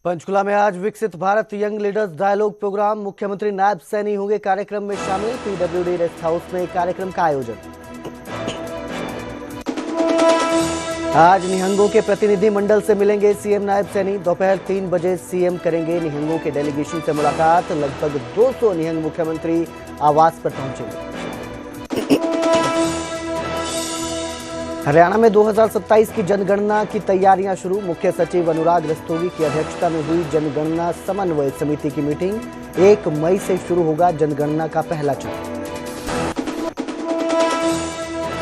पंचकुला में आज Viksit Bharat young leaders dialogue programme, मुख्यमंत्री नायब सैनी होंगे कार्यक्रम में शामिल। पीडब्ल्यूडी रेस्ट हाउस में कार्यक्रम का आयोजन। आज निहंगों के प्रतिनिधि मंडल से मिलेंगे सीएम नायब सैनी। दोपहर 3 बजे सीएम करेंगे निहंगों के डेलीगेशन से मुलाकात। लगभग 200 निहंग मुख्यमंत्री आवास पर पहुंचेंगे। हरियाणा में 2027 की जनगणना की तैयारियां शुरू। मुख्य सचिव अनुराग रस्तोगी की अध्यक्षता में हुई जनगणना समन्वय समिति की मीटिंग। 1 मई से शुरू होगा जनगणना का पहला चरण।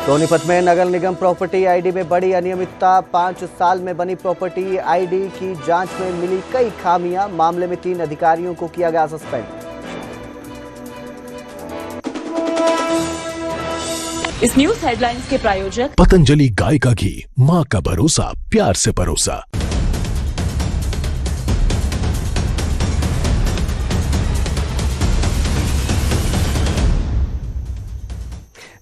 सोनीपत में नगर निगम प्रॉपर्टी आईडी में बड़ी अनियमितता। 5 साल में बनी प्रॉपर्टी आईडी की जांच में मिली कई खामियां। मामले में 3 अधिकारियों को किया गया सस्पेंड। इस न्यूज हेडलाइंस के प्रायोजक पतंजलि गाय का घी, माँ का भरोसा, प्यार से परोसा।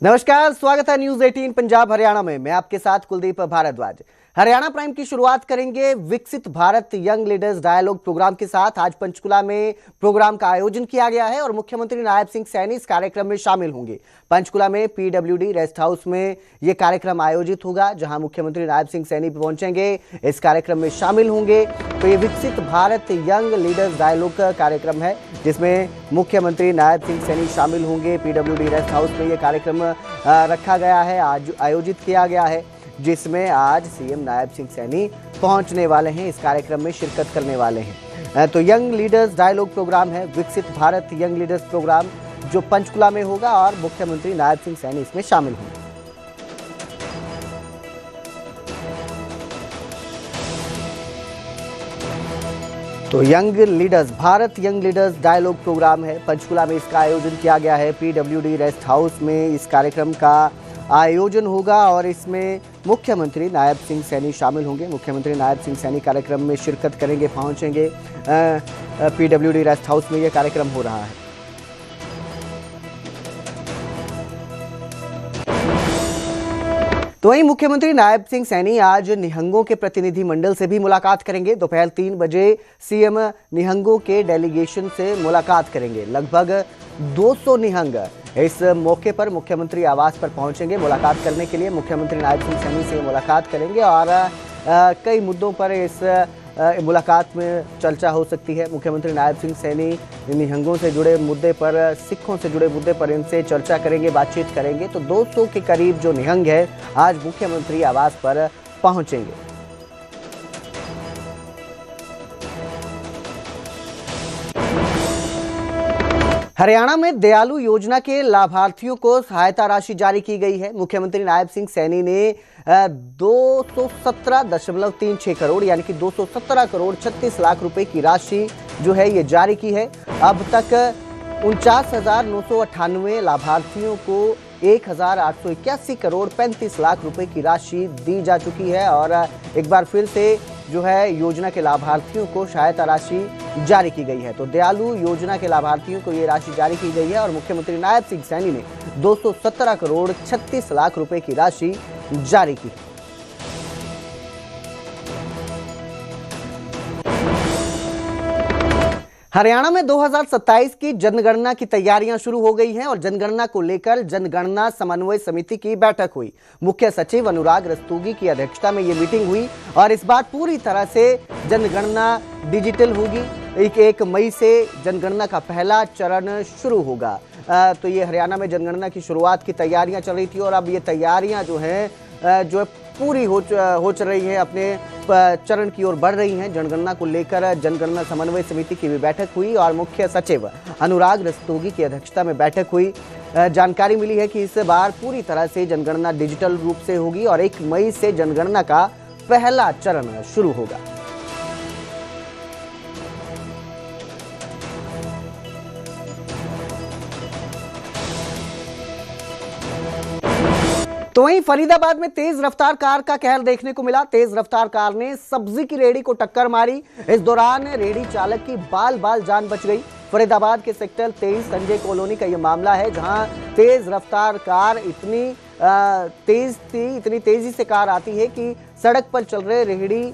नमस्कार, स्वागत है न्यूज 18 पंजाब हरियाणा में। मैं आपके साथ कुलदीप भारद्वाज। हरियाणा प्राइम की शुरुआत करेंगे Viksit Bharat young leaders dialogue programme के साथ। आज पंचकुला में प्रोग्राम का आयोजन किया गया है और मुख्यमंत्री नायब सिंह सैनी इस कार्यक्रम में शामिल होंगे। पंचकुला में पीडब्ल्यूडी रेस्ट हाउस में यह कार्यक्रम आयोजित होगा, जहां मुख्यमंत्री नायब सिंह सैनी पहुंचेंगे, इस कार्यक्रम में शामिल होंगे। तो ये विकसित भारत यंग लीडर्स डायलॉग का कार्यक्रम है, जिसमें मुख्यमंत्री नायब सिंह सैनी शामिल होंगे। पीडब्ल्यूडी रेस्ट हाउस में यह कार्यक्रम रखा गया है, आज आयोजित किया गया है, जिसमें आज सीएम नायब सिंह सैनी पहुंचने वाले हैं, इस कार्यक्रम में शिरकत करने वाले हैं। तो यंग लीडर्स डायलॉग प्रोग्राम है, विकसित भारत यंग लीडर्स प्रोग्राम, जो पंचकुला में होगा और मुख्यमंत्री नायब सिंह सैनी इसमें शामिल होंगे। तो young leaders, Bharat young leaders dialogue programme है, पंचकुला में इसका आयोजन किया गया है। पीडब्ल्यूडी रेस्ट हाउस में इस कार्यक्रम का आयोजन होगा और इसमें मुख्यमंत्री नायब सिंह सैनी शामिल होंगे। मुख्यमंत्री नायब सिंह सैनी कार्यक्रम में शिरकत करेंगे, पहुंचेंगे। पीडब्ल्यूडी रेस्ट हाउस में यह कार्यक्रम हो रहा है। तो वहीं मुख्यमंत्री नायब सिंह सैनी आज निहंगों के प्रतिनिधि मंडल से भी मुलाकात करेंगे। दोपहर 3 बजे सीएम निहंगों के डेलीगेशन से मुलाकात करेंगे। लगभग 200 निहंग इस मौके पर मुख्यमंत्री आवास पर पहुंचेंगे। मुलाकात करने के लिए मुख्यमंत्री नायब सिंह सैनी से मुलाकात करेंगे और कई मुद्दों पर इस मुलाकात में चर्चा हो सकती है। मुख्यमंत्री नायब सिंह सैनी निहंगों से जुड़े मुद्दे पर, सिखों से जुड़े मुद्दे पर इनसे चर्चा करेंगे, बातचीत करेंगे। तो 200 के करीब जो निहंग है आज मुख्यमंत्री आवास पर पहुंचेंगे। हरियाणा में दयालु योजना के लाभार्थियों को सहायता राशि जारी की गई है। मुख्यमंत्री नायब सिंह सैनी ने 217.36 करोड़ यानी कि 217 करोड़ 36 लाख रुपए की राशि जो है ये जारी की है। अब तक 49,998 लाभार्थियों को 1,881 करोड़ 35 लाख रुपए की राशि दी जा चुकी है और एक बार फिर से जो है योजना के लाभार्थियों को सहायता राशि जारी की गई है। तो दयालु योजना के लाभार्थियों को ये राशि जारी की गई है और मुख्यमंत्री नायब सिंह सैनी ने 217 करोड़ 36 लाख रुपए की राशि जारी की। हरियाणा में 2027 की जनगणना की तैयारियां शुरू हो गई हैं और जनगणना को लेकर जनगणना समन्वय समिति की बैठक हुई। मुख्य सचिव अनुराग रस्तोगी की अध्यक्षता में यह मीटिंग हुई और इस बार पूरी तरह से जनगणना डिजिटल होगी। 1 मई से जनगणना का पहला चरण शुरू होगा। तो ये हरियाणा में जनगणना की शुरुआत की तैयारियां चल रही थी और अब ये तैयारियां जो है पूरी हो चल रही है, अपने चरण की ओर बढ़ रही हैं। जनगणना को लेकर जनगणना समन्वय समिति की भी बैठक हुई और मुख्य सचिव अनुराग रस्तोगी की अध्यक्षता में बैठक हुई। जानकारी मिली है कि इस बार पूरी तरह से जनगणना डिजिटल रूप से होगी और 1 मई से जनगणना का पहला चरण शुरू होगा। तो वहीं फरीदाबाद में तेज रफ्तार कार का कहर देखने को मिला। तेज रफ्तार कार ने सब्जी की रेहड़ी को टक्कर मारी। इस दौरान रेहड़ी चालक की बाल बाल जान बच गई। फरीदाबाद के सेक्टर 23 संजय कॉलोनी का यह मामला है, जहां तेज रफ्तार कार इतनी तेज थी, इतनी तेजी से कार आती है कि सड़क पर चल रहे रेहड़ी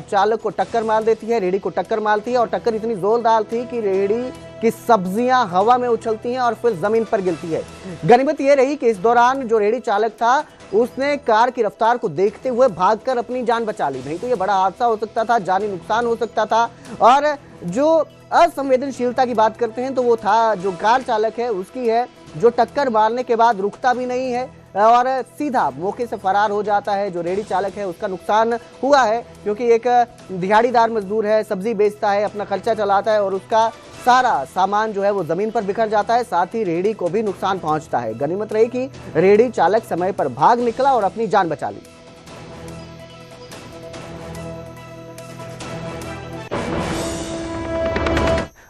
चालक को टक्कर मार देती है, रेहड़ी को टक्कर मारती है और टक्कर इतनी जोरदार थी कि रेहड़ी की सब्जियां हवा में उछलती हैं और फिर जमीन पर गिरती है। गनीमत यह रही कि इस दौरान जो रेहड़ी चालक था उसने कार की रफ्तार को देखते हुए भागकर अपनी जान बचा ली, नहीं तो यह बड़ा हादसा हो सकता था, जानी नुकसान हो सकता था। और जो असंवेदनशीलता की बात करते हैं तो वो था जो कार चालक है उसकी है, जो टक्कर मारने के बाद रुकता भी नहीं है और सीधा मौके से फरार हो जाता है। जो रेहड़ी चालक है उसका नुकसान हुआ है क्योंकि एक दिहाड़ीदार मजदूर है, सब्जी बेचता है, अपना खर्चा चलाता है और उसका सारा सामान जो है वो जमीन पर बिखर जाता है, साथ ही रेहड़ी को भी नुकसान पहुंचता है। गनीमत रही कि रेहड़ी चालक समय पर भाग निकला और अपनी जान बचा ली।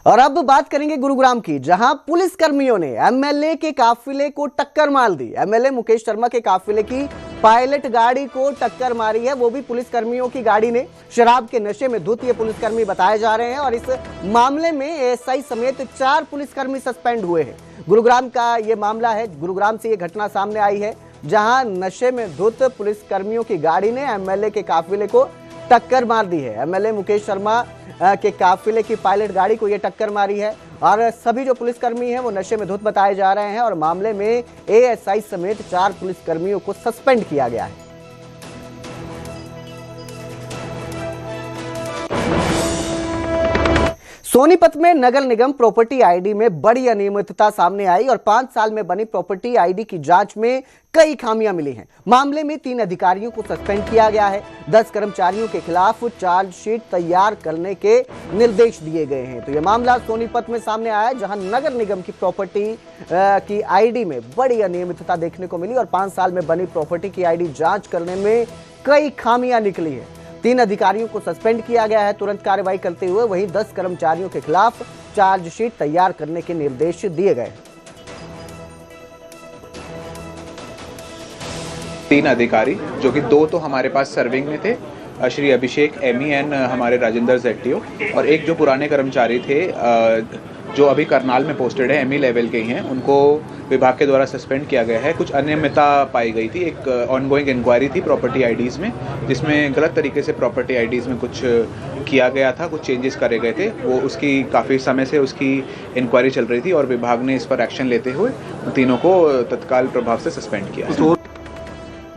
और अब बात करेंगे गुरुग्राम की, जहां पुलिस कर्मियों ने एमएलए के काफिले को टक्कर मार दी। एमएलए मुकेश शर्मा के काफिले की पायलट गाड़ी को टक्कर मारी है, वो भी पुलिस कर्मियों की गाड़ी ने। शराब के नशे में धुत ये पुलिसकर्मी बताए जा रहे हैं और इस मामले में एएसआई समेत 4 पुलिसकर्मी सस्पेंड हुए हैं। गुरुग्राम का ये मामला है, गुरुग्राम से ये घटना सामने आई है जहां नशे में धुत पुलिसकर्मियों की गाड़ी ने एमएलए के काफिले को टक्कर मार दी है। एमएलए मुकेश शर्मा के काफिले की पायलट गाड़ी को यह टक्कर मारी है और सभी जो पुलिसकर्मी हैं वो नशे में धुत बताए जा रहे हैं और मामले में एएसआई समेत 4 पुलिसकर्मियों को सस्पेंड किया गया है। सोनीपत में नगर निगम प्रॉपर्टी आईडी में बड़ी अनियमितता सामने आई और 5 साल में बनी प्रॉपर्टी आईडी की जांच में कई खामियां मिली हैं। मामले में 3 अधिकारियों को सस्पेंड किया गया है। 10 कर्मचारियों के खिलाफ चार्जशीट तैयार करने के निर्देश दिए गए हैं। तो यह मामला सोनीपत में सामने आया जहां नगर निगम की प्रॉपर्टी की आईडी में बड़ी अनियमितता देखने को मिली और 5 साल में बनी प्रॉपर्टी की आईडी जांच करने में कई खामियां निकली है। 3 अधिकारियों को सस्पेंड किया गया है तुरंत कार्रवाई करते हुए, वहीं 10 कर्मचारियों के खिलाफ चार्जशीट तैयार करने के निर्देश दिए गए। 3 अधिकारी जो कि 2 तो हमारे पास सर्विंग में थे, श्री अभिषेक एमी एन हमारे राजेंद्र जेट्टियो, और एक जो पुराने कर्मचारी थे जो अभी करनाल में पोस्टेड है, एमई लेवल के ही हैं, उनको विभाग के द्वारा सस्पेंड किया गया है। कुछ अनियमितता पाई गई थी। एक ऑनगोइंग इंक्वायरी थी प्रॉपर्टी आईडीज़ में, जिसमें गलत तरीके से प्रॉपर्टी आईडीज़ में कुछ किया गया था, कुछ चेंजेस करे गए थे। वो उसकी काफ़ी समय से उसकी इंक्वायरी चल रही थी और विभाग ने इस पर एक्शन लेते हुए तीनों को तत्काल प्रभाव से सस्पेंड किया।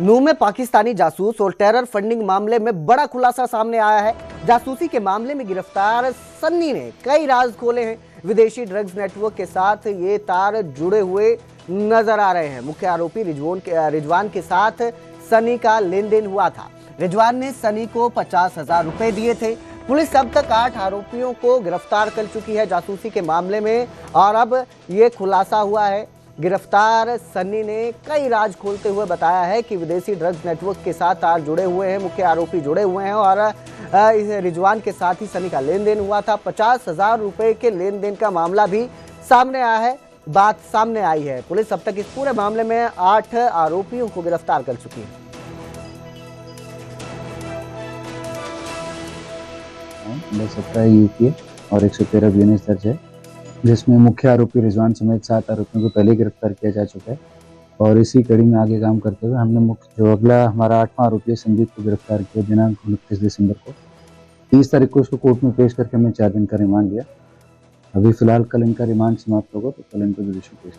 नूह में पाकिस्तानी जासूस और टेरर फंडिंग मामले में बड़ा खुलासा सामने आया है। जासूसी के मामले में गिरफ्तार सन्नी ने कई राज खोले हैं। विदेशी ड्रग्स नेटवर्क के साथ ये तार जुड़े हुए नजर आ रहे हैं। मुख्य आरोपी रिजवान के साथ सनी का लेन देन हुआ था। रिजवान ने सनी को 50,000 रुपए दिए थे। पुलिस अब तक 8 आरोपियों को गिरफ्तार कर चुकी है जासूसी के मामले में और अब ये खुलासा हुआ है। गिरफ्तार सन्नी ने कई राज खोलते हुए बताया है कि विदेशी ड्रग्स नेटवर्क के साथ तार जुड़े हुए हैं, मुख्य आरोपी जुड़े हुए हैं और इस रिजवान के साथ ही सनी का लेन देन हुआ था। 50,000 रुपए के लेन देन का मामला भी सामने आया है, बात सामने आई है। पुलिस अब तक इस पूरे मामले में 8 आरोपियों को गिरफ्तार कर चुकी है। 17 यूपीए और 113 बीएनएस दर्ज है, जिसमें मुख्य आरोपी रिजवान समेत 7 आरोपियों को पहले गिरफ्तार किया जा चुका है और इसी कड़ी में आगे काम करते हुए हमने जो अगला हमारा 8वां आरोपी संदीप को गिरफ्तार किया दिनांक 29 दिसंबर को। 30 तारीख को इसको कोर्ट में पेश करके हमने 4 दिन का रिमांड लिया। अभी फिलहाल कल इनका रिमांड समाप्त होगा तो कल इनको जुडिशल पेश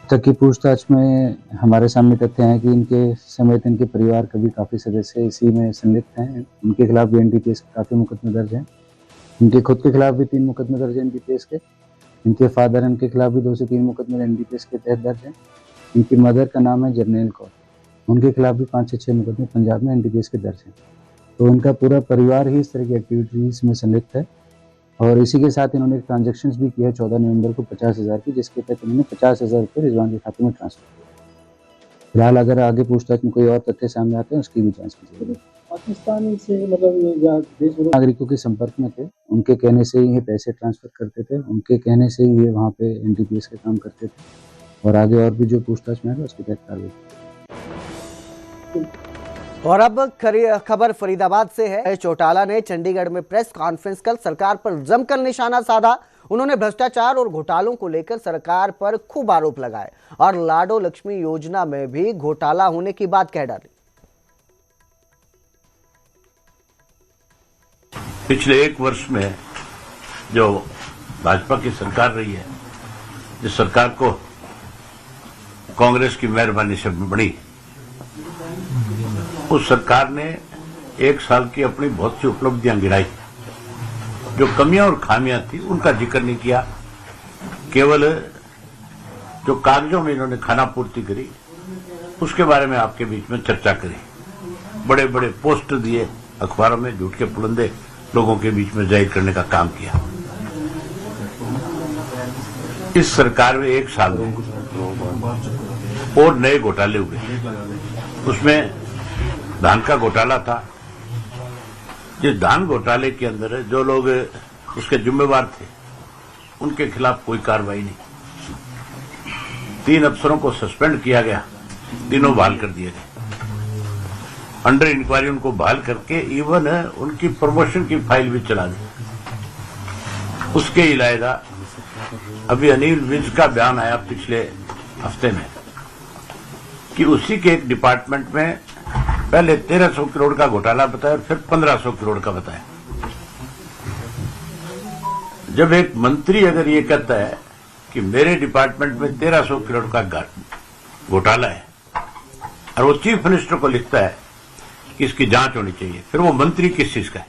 तक की पूछताछ में हमारे सामने तथ्य हैं कि इनके समेत इनके परिवार के भी काफ़ी सदस्य इसी में संलिप्त हैं। उनके खिलाफ भी एनडीपीएस के काफ़ी मुकदमे दर्ज हैं। इनके खुद के खिलाफ भी 3 मुकदमे दर्ज हैं एनडीपीएस के। इनके फादर इनके खिलाफ भी 2 से 3 मुकदमे एनडीपीएस के तहत दर्ज हैं। इनकी मदर का नाम है जर्नैल कौर, उनके खिलाफ भी 5 से 6 मुकदमे पंजाब में एनडीपीएस के दर्ज हैं। तो इनका पूरा परिवार ही इस तरह की एक्टिविटीज़ में संलिप्त है और इसी के साथ इन्होंने ट्रांजैक्शंस भी किया है 14 नवंबर को 50,000 की, जिसके तहत इन्होंने 50,000 रुपये रिजवान के खाते में ट्रांसफर किया। फिलहाल अगर आगे पूछताछ में कोई और तथ्य सामने आते हैं उसकी भी जाँच की जाएगी। पाकिस्तान से मतलब देश नागरिकों के संपर्क में थे, उनके कहने से ही ये पैसे ट्रांसफर करते थे, उनके कहने से ही ये वहाँ पे एनडीपीएस का काम करते थे और आगे और भी जो पूछताछ में आएगा उसके तहत कार्रवाई। और अब खबर फरीदाबाद से है। चौटाला ने चंडीगढ़ में प्रेस कॉन्फ्रेंस कर सरकार पर जमकर निशाना साधा। उन्होंने भ्रष्टाचार और घोटालों को लेकर सरकार पर खूब आरोप लगाए और लाडो लक्ष्मी योजना में भी घोटाला होने की बात कह डाली। पिछले 1 वर्ष में जो भाजपा की सरकार रही है, जिस सरकार को कांग्रेस की मेहरबानी से बनी, उस सरकार ने 1 साल की अपनी बहुत सी उपलब्धियां गिनाई। जो कमियां और खामियां थी उनका जिक्र नहीं किया, केवल जो कागजों में इन्होंने खाना पूर्ति करी उसके बारे में आपके बीच में चर्चा करी। बड़े बड़े पोस्टर दिए अखबारों में, झूठ के पुलंदे लोगों के बीच में जाहिर करने का काम किया। इस सरकार में 1 साल में और नए घोटाले हुए। उसमें धान का घोटाला था। जिस धान घोटाले के अंदर जो लोग उसके जिम्मेवार थे उनके खिलाफ कोई कार्रवाई नहीं। 3 अफसरों को सस्पेंड किया गया, तीनों बहाल कर दिए गए। अंडर इंक्वायरी उनको बहाल करके इवन उनकी प्रमोशन की फाइल भी चला दी। उसके अलावा अभी अनिल विज का बयान आया पिछले हफ्ते में कि उसी के एक डिपार्टमेंट में पहले 1300 करोड़ का घोटाला बताया और फिर 1500 करोड़ का बताया। जब एक मंत्री अगर ये कहता है कि मेरे डिपार्टमेंट में 1300 करोड़ का घोटाला है और वो चीफ मिनिस्टर को लिखता है कि इसकी जांच होनी चाहिए, फिर वो मंत्री किस चीज का है?